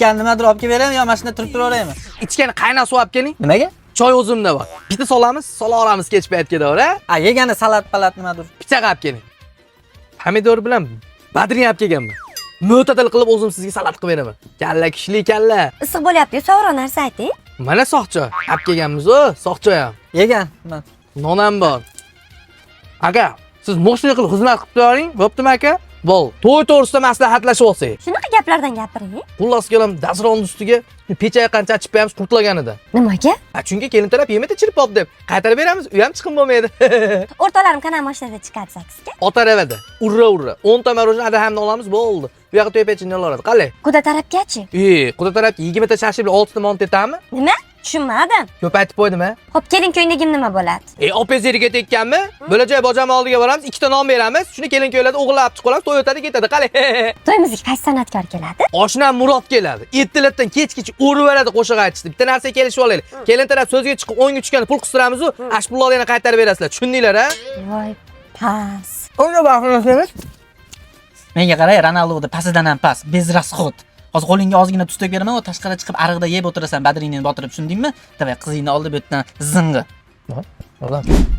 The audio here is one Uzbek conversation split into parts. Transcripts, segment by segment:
Ichgan nimadir olib kelib beraymi yo mashina turib turaveraymi? Ichgani qaynoq suv olib keling. Nimaga? Choy o'zimda bor. Bitta solamiz, sola olamiz kech paytga to'g'ri? Yegani salat nimadir. Picha qilib keling. Pomidor bilan badrin olib kelganman. Mo'tadil qilib o'zim sizga salat qilib beraman. Kalla kishli kalla. Issiq bo'lyapti, so'roq narsa ayting. Mana soqchoy. Olib kelganmiz-ku, soqchoy ham. Yegan. Non ham bor. Aka, siz moshina qilib xizmat qilib turing, bo'ptimi aka? Bo'l. To'y to'g'risida maslahatlashib olsak. Shunaqa gaplardan gapiring. Xullas kelam dasron ustiga pechaga qancha chipamiz qurtlaganida. Nimaga? Chunki kelin taraf yemata chirib oldi deb qaytarib beramiz, u ham chiqim bo'lmaydi. O'rtalarim qanday mashinada chiqadi sakizga? Otaravada. Urra. 10 ta marojna adahamni olamiz, bo'ldi. Bu yoqqa to'y pechini oladi. Qalay? Quda tarafgachi? Quda tarafga 20 ta shashi bilan 6 ta mont etami? Nima? Tushunmadim. Ko'p aytib qo'ydimi? Xo'p, kelin ko'ynagim nima bo'ladi? Opez yeriga tekkanmi? Bo'lajak bojam oldiga boramiz, 2 ta non beramiz. Shuni kelin ko'ylada o'g'irlab chiqib qolamiz, to'y o'tadi, ketadi. Qalay? To'yimizga qaysi san'atkor keladi? Oshnam Murod keladi. 7latdan kechgacha o'raveradi qo'shiq aytishdi. Bitta narsa kelishib olaylik. Kelin taraf so'zga chiqib 10 ga tushganda pul qistiramiz-ku, ash pullarni yana qaytarib berasizlar. Tushundinglar, ha? Voy, pas. Unga baxtlanasiz. Menga qarang, Ronaldoda pasidan ham pas, bez rasxot. Hozir qo'lingga ozgina tuz to'kib beraman, tashqariga chiqib ariqda yeb o'tirasan, badringni botirib, tushundingmi? Davay, qizingni oldi bu yerdan zing'i.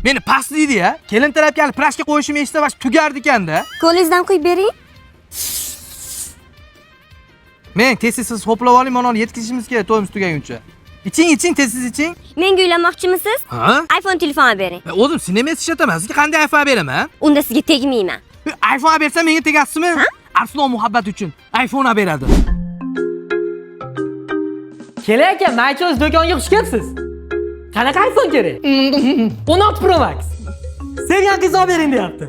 Meni pas deydi-ya. Kelin tarafga hali prashka qo'yishimni eshitsa, bash tugardi ekanda. Qo'lingizdan quyib bering. Men tez-tez ho'plab oling, mana uni yetkazishimiz kerak to'yimiz tugaguncha. Iching, tez-tez iching. Menga uylanmoqchimisiz? Ha? iPhone telefon bering. O'zim sinema ishataman. Sizga qanday iPhone beraman? Unda sizga tegmayman. iPhone bersam menga tegasizmi? Arslon muhabbat uchun iPhone beradi. Keling aka, Maychoz do'konga xush kelibsiz. Qanaqa iPhone kerak? 16 Pro Max. Sevgan qiz olib bering deyapti.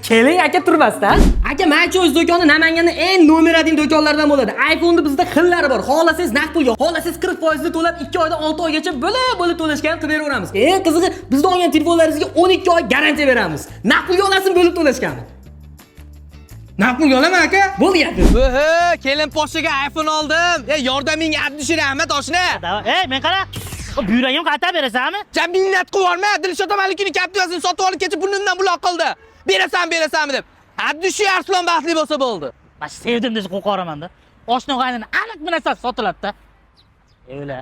Keling aka, turmasdan. Aka, Maychoz do'koni Namanganning eng nomer 1 do'konlaridan bo'ladi. iPhone'da bizda xillari bor. Xohlasangiz naqd pulga, xohlasangiz 40% to'lab 2 oydan 6 oygacha bo'lib to'lashga ham qilib beraveramiz. Eng qizig'i, bizda olgan telefonlaringizga 12 oy garantiya beramiz. Naqd pulga olasiz, bo'lib to'lashgani. Naqd pulga olaman aka? Bo'lyapti. Kelin poshiga iPhone oldim. Yordamingga abdushir Ahmad oshna. Men qara. Buyuragim qaytarib berasanmi? Jam minnat qilyapman. Dilshod Malikning kaptivasini sotib olib ketib bundan buloq qildi. Berasanmi deb. Abdushir Arslon baxtli bo'lsa bo'ldi. Mana sevdim desa qo'qoramanda. Oshna g'aynini aniq bir narsa sotiladi-da. O'yla.